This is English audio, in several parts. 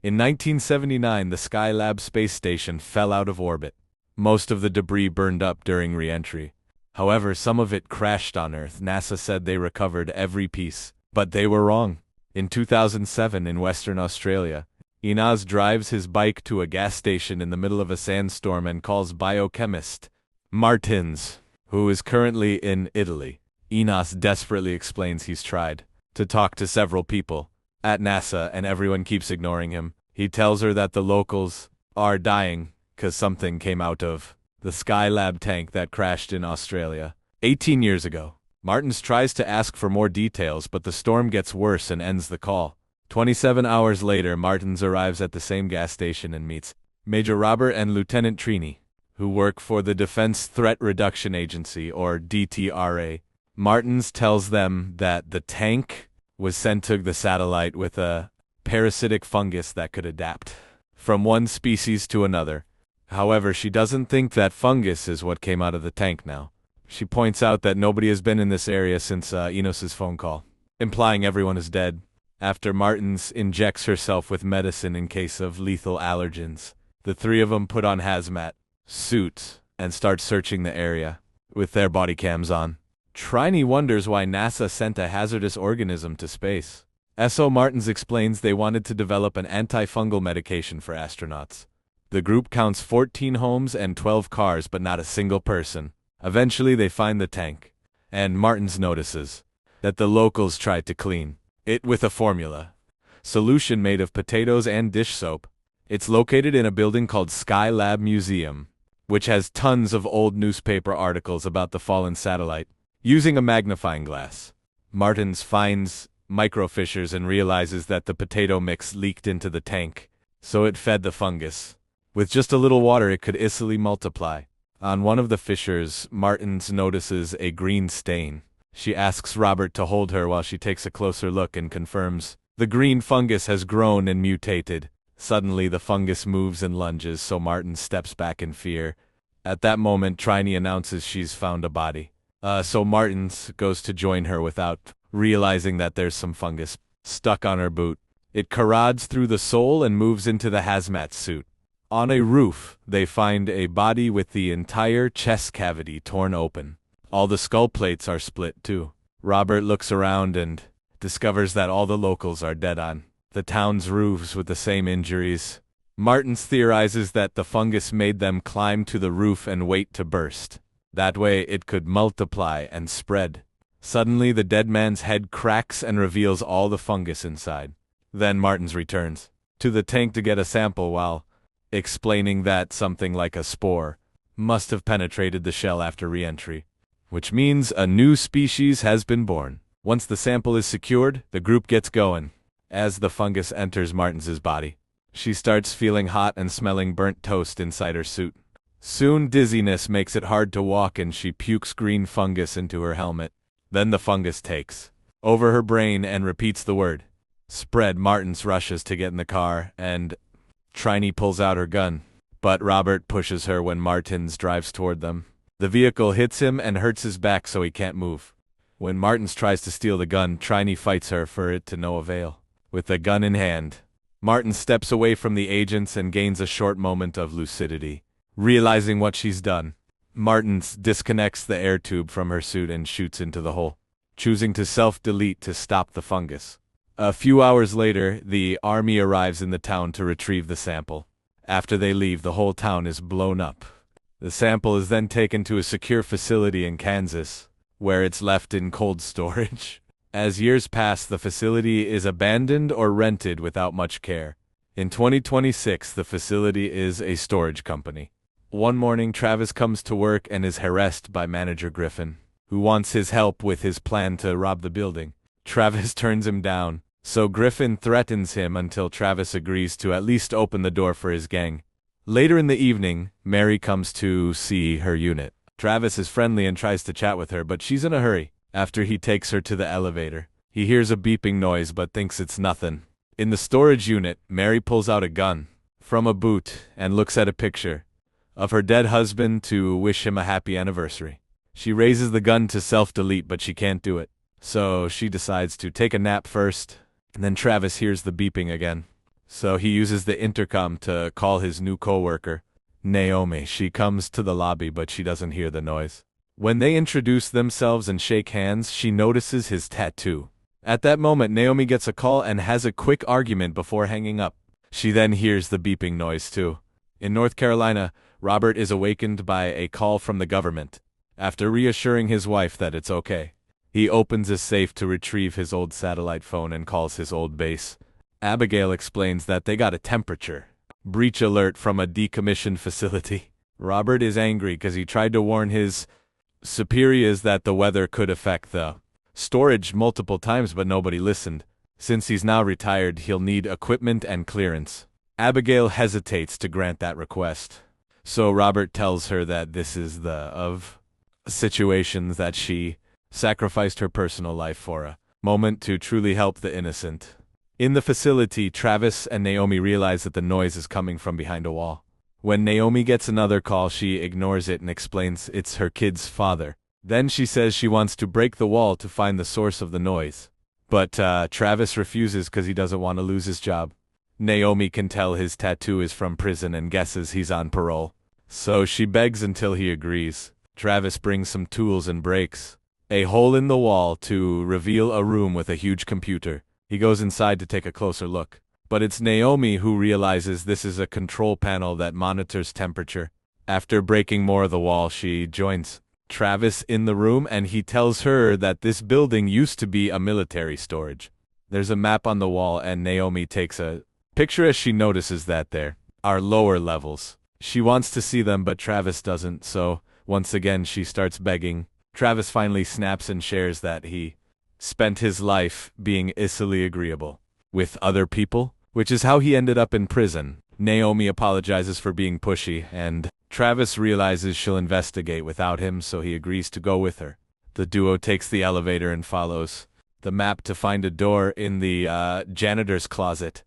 In 1979, the Skylab space station fell out of orbit. Most of the debris burned up during re-entry. However, some of it crashed on Earth. NASA said they recovered every piece, but they were wrong. In 2007, in Western Australia, Inaz drives his bike to a gas station in the middle of a sandstorm and calls biochemist Martins, who is currently in Italy. Inaz desperately explains he's tried to talk to several people at NASA and everyone keeps ignoring him. He tells her that the locals are dying because something came out of the Skylab tank that crashed in Australia 18 years ago. Martins tries to ask for more details, but the storm gets worse and ends the call. 27 hours later, Martins arrives at the same gas station and meets Major Robert and Lieutenant Trini, who work for the Defense Threat Reduction Agency, or DTRA. Martins tells them that the tank was sent to the satellite with a parasitic fungus that could adapt from one species to another. However, she doesn't think that fungus is what came out of the tank now. She points out that nobody has been in this area since Enos's phone call, implying everyone is dead. After Martins injects herself with medicine in case of lethal allergens, the three of them put on hazmat suits and start searching the area with their body cams on. Trini wonders why NASA sent a hazardous organism to space. S.O. Martins explains they wanted to develop an antifungal medication for astronauts. The group counts 14 homes and 12 cars, but not a single person. Eventually they find the tank, and Martins notices that the locals tried to clean it with a formula solution made of potatoes and dish soap. It's located in a building called Skylab Museum, which has tons of old newspaper articles about the fallen satellite. Using a magnifying glass, Martins finds microfissures and realizes that the potato mix leaked into the tank, so it fed the fungus. With just a little water, it could easily multiply. On one of the fissures, Martins notices a green stain. She asks Robert to hold her while she takes a closer look and confirms the green fungus has grown and mutated. Suddenly, the fungus moves and lunges, so Martins steps back in fear. At that moment, Trini announces she's found a body. So Martins goes to join her without realizing that there's some fungus stuck on her boot. It corrodes through the sole and moves into the hazmat suit. On a roof, they find a body with the entire chest cavity torn open. All the skull plates are split too. Robert looks around and discovers that all the locals are dead on the town's roofs with the same injuries. Martins theorizes that the fungus made them climb to the roof and wait to burst. That way it could multiply and spread. Suddenly the dead man's head cracks and reveals all the fungus inside. Then Martins returns to the tank to get a sample while explaining that something like a spore must have penetrated the shell after re-entry, which means a new species has been born. Once the sample is secured, the group gets going. As the fungus enters Martins's body, she starts feeling hot and smelling burnt toast inside her suit. Soon dizziness makes it hard to walk and she pukes green fungus into her helmet. Then the fungus takes over her brain and repeats the word spread. Martins rushes to get in the car and Trini pulls out her gun, but Robert pushes her when Martins drives toward them. The vehicle hits him and hurts his back so he can't move. When Martins tries to steal the gun, Trini fights her for it to no avail. With the gun in hand, Martins steps away from the agents and gains a short moment of lucidity. Realizing what she's done, Martins disconnects the air tube from her suit and shoots into the hole, choosing to self-delete to stop the fungus. A few hours later, the army arrives in the town to retrieve the sample. After they leave, the whole town is blown up. The sample is then taken to a secure facility in Kansas, where it's left in cold storage. As years pass, the facility is abandoned or rented without much care. In 2026, the facility is a storage company. One morning, Travis comes to work and is harassed by manager Griffin, who wants his help with his plan to rob the building. Travis turns him down, so Griffin threatens him until Travis agrees to at least open the door for his gang. Later in the evening, Mary comes to see her unit. Travis is friendly and tries to chat with her, but she's in a hurry. After he takes her to the elevator, he hears a beeping noise but thinks it's nothing. In the storage unit, Mary pulls out a gun from a boot and looks at a picture of her dead husband to wish him a happy anniversary. She raises the gun to self-delete, but she can't do it. So she decides to take a nap first, and then Travis hears the beeping again. So he uses the intercom to call his new coworker, Naomi. She comes to the lobby, but she doesn't hear the noise. When they introduce themselves and shake hands, she notices his tattoo. At that moment, Naomi gets a call and has a quick argument before hanging up. She then hears the beeping noise too. In North Carolina, Robert is awakened by a call from the government. After reassuring his wife that it's okay, he opens his safe to retrieve his old satellite phone and calls his old base. Abigail explains that they got a temperature breach alert from a decommissioned facility. Robert is angry because he tried to warn his superiors that the weather could affect the storage multiple times, but nobody listened. Since he's now retired, he'll need equipment and clearance. Abigail hesitates to grant that request. So Robert tells her that this is the of situations that she sacrificed her personal life for a moment to truly help the innocent. In the facility, Travis and Naomi realize that the noise is coming from behind a wall. When Naomi gets another call, she ignores it and explains it's her kid's father. Then she says she wants to break the wall to find the source of the noise. But Travis refuses because he doesn't want to lose his job. Naomi can tell his tattoo is from prison and guesses he's on parole. So she begs until he agrees. Travis brings some tools and breaks a hole in the wall to reveal a room with a huge computer. He goes inside to take a closer look. But it's Naomi who realizes this is a control panel that monitors temperature. After breaking more of the wall, she joins Travis in the room and he tells her that this building used to be a military storage. There's a map on the wall and Naomi takes a picture as she notices that there are lower levels. She wants to see them, but Travis doesn't, so once again she starts begging. Travis finally snaps and shares that he spent his life being easily agreeable with other people, which is how he ended up in prison. Naomi apologizes for being pushy, and Travis realizes she'll investigate without him, so he agrees to go with her. The duo takes the elevator and follows the map to find a door in the janitor's closet.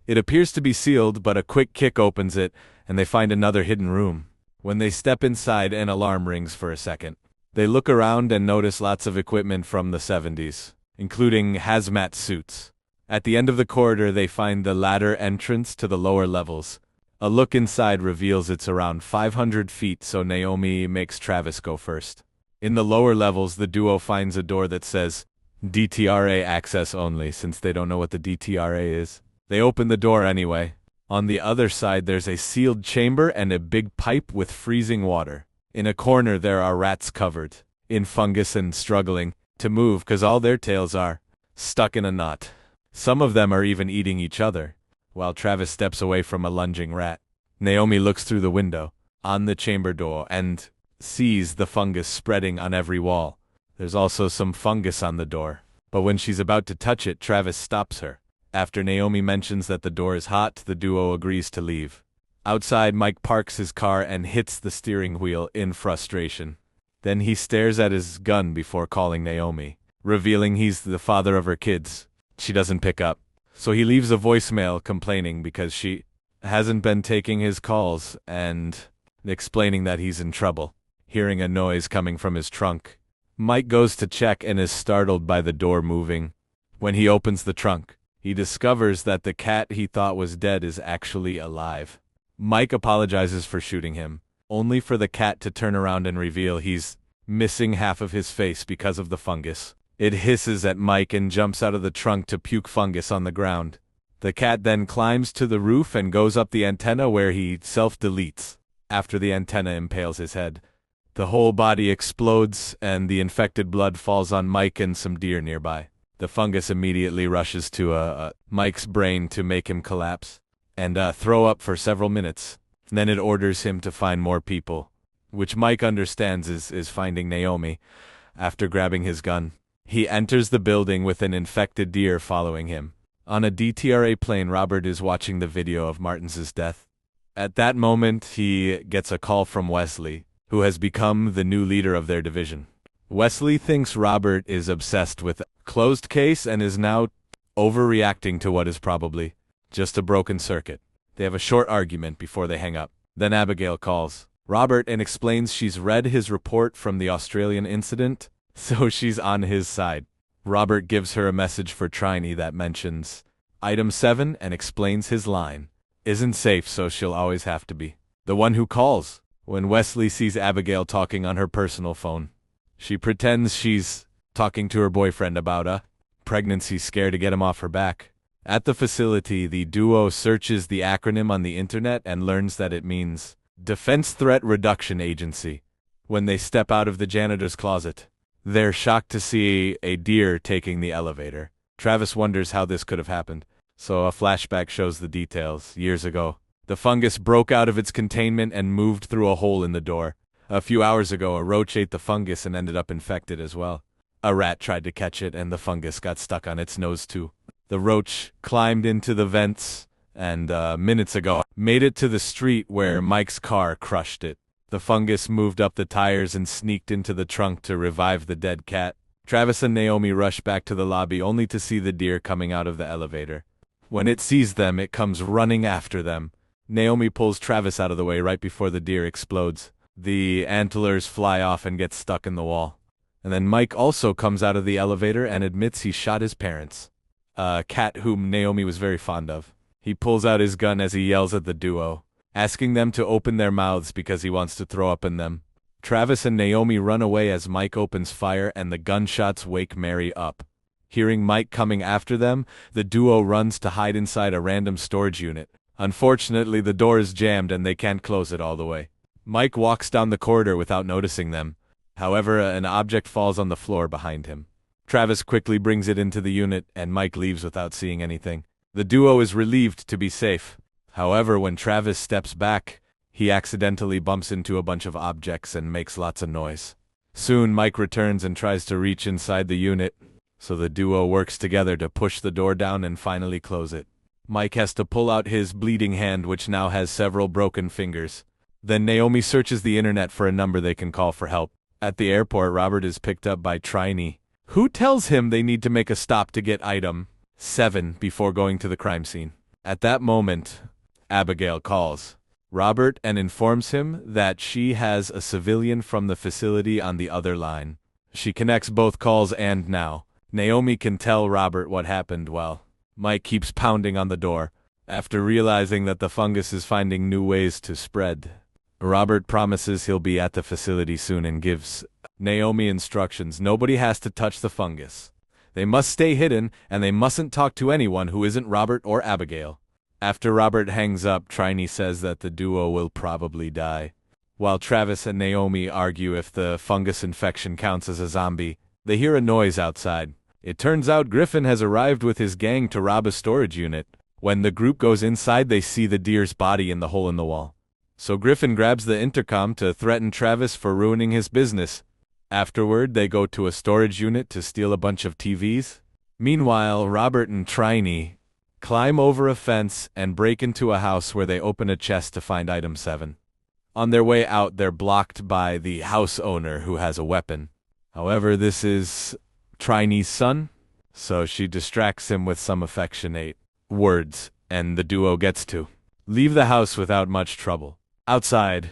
It appears to be sealed, but a quick kick opens it, and they find another hidden room. When they step inside, an alarm rings for a second. They look around and notice lots of equipment from the 70s, including hazmat suits. At the end of the corridor, they find the ladder entrance to the lower levels. A look inside reveals it's around 500 feet, so Naomi makes Travis go first. In the lower levels, the duo finds a door that says DTRA access only, since they don't know what the DTRA is. They open the door anyway. On the other side, there's a sealed chamber and a big pipe with freezing water. In a corner, there are rats covered in fungus and struggling to move because all their tails are stuck in a knot. Some of them are even eating each other, while Travis steps away from a lunging rat. Naomi looks through the window on the chamber door and sees the fungus spreading on every wall. There's also some fungus on the door, but when she's about to touch it, Travis stops her. After Naomi mentions that the door is hot, the duo agrees to leave. Outside, Mike parks his car and hits the steering wheel in frustration. Then he stares at his gun before calling Naomi, revealing he's the father of her kids. She doesn't pick up, so he leaves a voicemail complaining because she hasn't been taking his calls and explaining that he's in trouble. Hearing a noise coming from his trunk, Mike goes to check and is startled by the door moving. When he opens the trunk, he discovers that the cat he thought was dead is actually alive. Mike apologizes for shooting him, only for the cat to turn around and reveal he's missing half of his face because of the fungus. It hisses at Mike and jumps out of the trunk to puke fungus on the ground. The cat then climbs to the roof and goes up the antenna where he self-deletes. After the antenna impales his head, the whole body explodes and the infected blood falls on Mike and some deer nearby. The fungus immediately rushes to Mike's brain to make him collapse and throw up for several minutes. Then it orders him to find more people, which Mike understands is finding Naomi. After grabbing his gun, he enters the building with an infected deer following him. On a DTRA plane, Robert is watching the video of Martins's death. At that moment, he gets a call from Wesley, who has become the new leader of their division. Wesley thinks Robert is obsessed with a closed case and is now overreacting to what is probably just a broken circuit. They have a short argument before they hang up. Then Abigail calls Robert and explains she's read his report from the Australian incident, so she's on his side. Robert gives her a message for Triney that mentions Item 7 and explains his line. Isn't safe, so she'll always have to be the one who calls. When Wesley sees Abigail talking on her personal phone, she pretends she's talking to her boyfriend about a pregnancy scare to get him off her back. At the facility, the duo searches the acronym on the internet and learns that it means Defense Threat Reduction Agency. When they step out of the janitor's closet, they're shocked to see a deer taking the elevator. Travis wonders how this could have happened, so a flashback shows the details. Years ago, the fungus broke out of its containment and moved through a hole in the door. A few hours ago, a roach ate the fungus and ended up infected as well. A rat tried to catch it and the fungus got stuck on its nose too. The roach climbed into the vents and, minutes ago, made it to the street where Mike's car crushed it. The fungus moved up the tires and sneaked into the trunk to revive the dead cat. Travis and Naomi rush back to the lobby only to see the deer coming out of the elevator. When it sees them, it comes running after them. Naomi pulls Travis out of the way right before the deer explodes. The antlers fly off and get stuck in the wall. And then Mike also comes out of the elevator and admits he shot his parents, a cat whom Naomi was very fond of. He pulls out his gun as he yells at the duo, asking them to open their mouths because he wants to throw up in them. Travis and Naomi run away as Mike opens fire and the gunshots wake Mary up. Hearing Mike coming after them, the duo runs to hide inside a random storage unit. Unfortunately, the door is jammed and they can't close it all the way. Mike walks down the corridor without noticing them. However, an object falls on the floor behind him. Travis quickly brings it into the unit and Mike leaves without seeing anything. The duo is relieved to be safe. However, when Travis steps back, he accidentally bumps into a bunch of objects and makes lots of noise. Soon, Mike returns and tries to reach inside the unit, so the duo works together to push the door down and finally close it. Mike has to pull out his bleeding hand, which now has several broken fingers. Then Naomi searches the internet for a number they can call for help. At the airport, Robert is picked up by Trini, who tells him they need to make a stop to get item 7 before going to the crime scene. At that moment, Abigail calls Robert and informs him that she has a civilian from the facility on the other line. She connects both calls and now Naomi can tell Robert what happened while Mike keeps pounding on the door. After realizing that the fungus is finding new ways to spread, Robert promises he'll be at the facility soon and gives Naomi instructions. Nobody has to touch the fungus. They must stay hidden, and they mustn't talk to anyone who isn't Robert or Abigail. After Robert hangs up, Trini says that the duo will probably die. While Travis and Naomi argue if the fungus infection counts as a zombie, they hear a noise outside. It turns out Griffin has arrived with his gang to rob a storage unit. When the group goes inside, they see the deer's body in the hole in the wall. So Griffin grabs the intercom to threaten Travis for ruining his business. Afterward, they go to a storage unit to steal a bunch of TVs. Meanwhile, Robert and Trini climb over a fence and break into a house where they open a chest to find item 7. On their way out, they're blocked by the house owner who has a weapon. However, this is Trini's son, so she distracts him with some affectionate words, and the duo gets to leave the house without much trouble. Outside,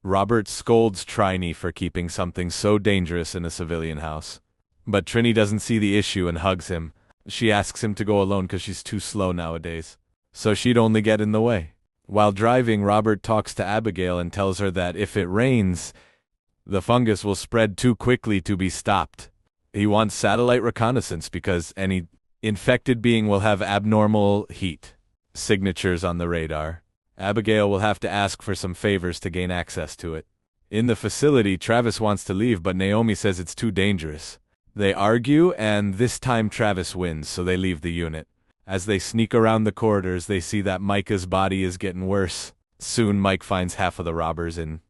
Robert scolds Trini for keeping something so dangerous in a civilian house. But Trini doesn't see the issue and hugs him. She asks him to go alone because she's too slow nowadays, so she'd only get in the way. While driving, Robert talks to Abigail and tells her that if it rains, the fungus will spread too quickly to be stopped. He wants satellite reconnaissance because any infected being will have abnormal heat signatures on the radar. Abigail will have to ask for some favors to gain access to it. In the facility, Travis wants to leave, but Naomi says it's too dangerous. They argue, and this time Travis wins, so they leave the unit. As they sneak around the corridors, they see that Micah's body is getting worse. Soon, Mike finds half of the robbers in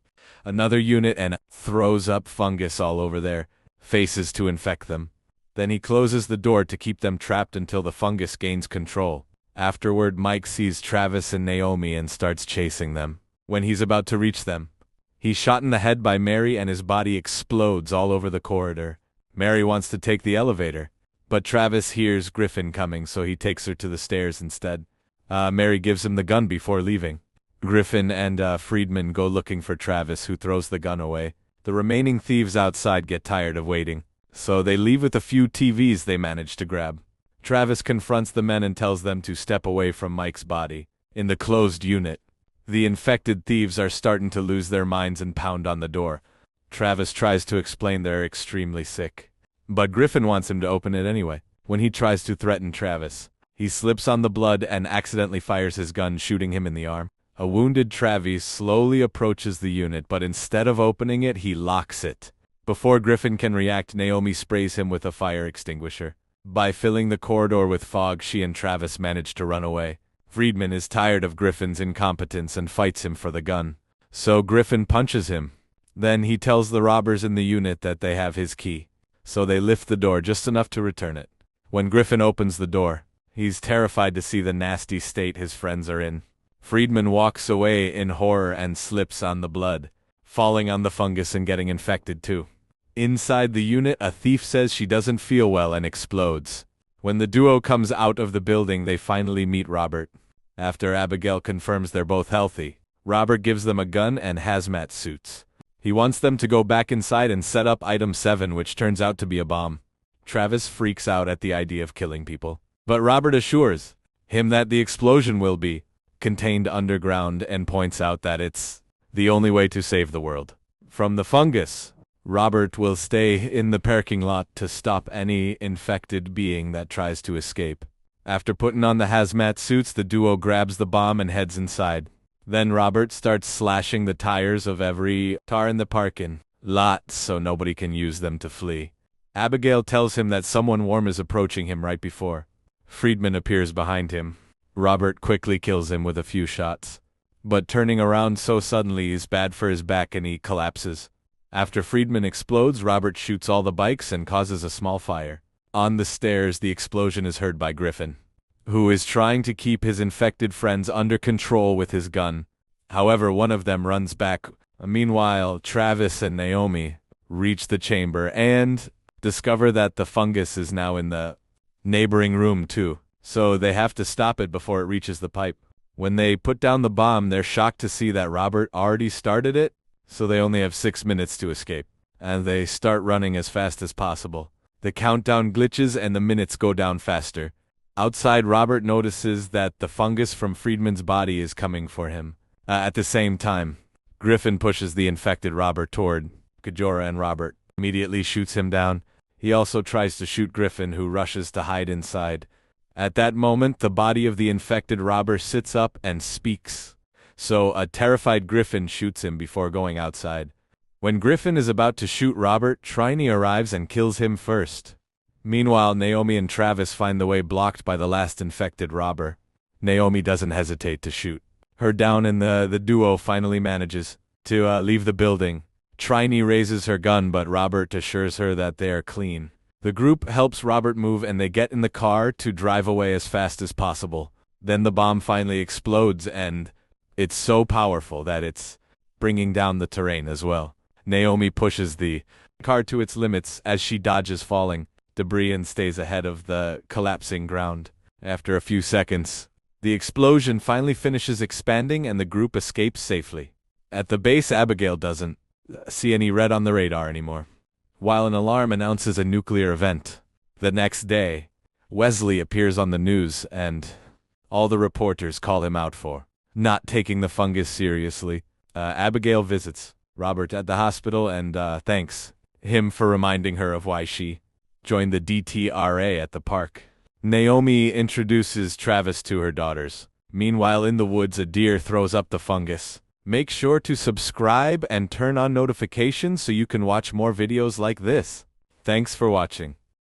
another unit and throws up fungus all over their faces to infect them. Then he closes the door to keep them trapped until the fungus gains control. Afterward, Mike sees Travis and Naomi and starts chasing them. When he's about to reach them, he's shot in the head by Mary and his body explodes all over the corridor. Mary wants to take the elevator, but Travis hears Griffin coming, so he takes her to the stairs instead. Mary gives him the gun before leaving. Griffin and Friedman go looking for Travis, who throws the gun away. The remaining thieves outside get tired of waiting, so they leave with a few TVs they manage to grab. Travis confronts the men and tells them to step away from Mike's body. In the closed unit, the infected thieves are starting to lose their minds and pound on the door. Travis tries to explain they're extremely sick, but Griffin wants him to open it anyway. When he tries to threaten Travis, he slips on the blood and accidentally fires his gun, shooting him in the arm. A wounded Travis slowly approaches the unit, but instead of opening it, he locks it. Before Griffin can react, Naomi sprays him with a fire extinguisher. By filling the corridor with fog, she and Travis manage to run away. Friedman is tired of Griffin's incompetence and fights him for the gun. So Griffin punches him. Then he tells the robbers in the unit that they have his key. So they lift the door just enough to return it. When Griffin opens the door, he's terrified to see the nasty state his friends are in. Friedman walks away in horror and slips on the blood, falling on the fungus and getting infected too. Inside the unit, a thief says she doesn't feel well and explodes. When the duo comes out of the building, they finally meet Robert. After Abigail confirms they're both healthy, Robert gives them a gun and hazmat suits. He wants them to go back inside and set up Item 7, which turns out to be a bomb. Travis freaks out at the idea of killing people, but Robert assures him that the explosion will be contained underground and points out that it's the only way to save the world. From the fungus, Robert will stay in the parking lot to stop any infected being that tries to escape. After putting on the hazmat suits, the duo grabs the bomb and heads inside. Then Robert starts slashing the tires of every car in the parking lot so nobody can use them to flee. Abigail tells him that someone warm is approaching him right before Friedman appears behind him. Robert quickly kills him with a few shots, but turning around so suddenly is bad for his back and he collapses. After Friedman explodes, Robert shoots all the bikes and causes a small fire. On the stairs, the explosion is heard by Griffin, who is trying to keep his infected friends under control with his gun. However, one of them runs back. Meanwhile, Travis and Naomi reach the chamber and discover that the fungus is now in the neighboring room too, so they have to stop it before it reaches the pipe. When they put down the bomb, they're shocked to see that Robert already started it, so they only have 6 minutes to escape, and they start running as fast as possible. The countdown glitches and the minutes go down faster. Outside, Robert notices that the fungus from Friedman's body is coming for him. At the same time, Griffin pushes the infected Robert toward Kajora, and Robert immediately shoots him down. He also tries to shoot Griffin, who rushes to hide inside. At that moment, the body of the infected robber sits up and speaks. So a terrified Griffin shoots him before going outside. When Griffin is about to shoot Robert, Trini arrives and kills him first. Meanwhile, Naomi and Travis find the way blocked by the last infected robber. Naomi doesn't hesitate to shoot her down, and the duo finally manages to leave the building. Trini raises her gun, but Robert assures her that they are clean. The group helps Robert move and they get in the car to drive away as fast as possible. Then the bomb finally explodes, and it's so powerful that it's bringing down the terrain as well. Naomi pushes the car to its limits as she dodges falling debris and stays ahead of the collapsing ground. After a few seconds, the explosion finally finishes expanding and the group escapes safely. At the base, Abigail doesn't see any red on the radar anymore, while an alarm announces a nuclear event. The next day, Wesley appears on the news and all the reporters call him out for not taking the fungus seriously. Abigail visits Robert at the hospital and thanks him for reminding her of why she joined the DTRA at the park. Naomi introduces Travis to her daughters. Meanwhile, in the woods, a deer throws up the fungus. Make sure to subscribe and turn on notifications so you can watch more videos like this. Thanks for watching.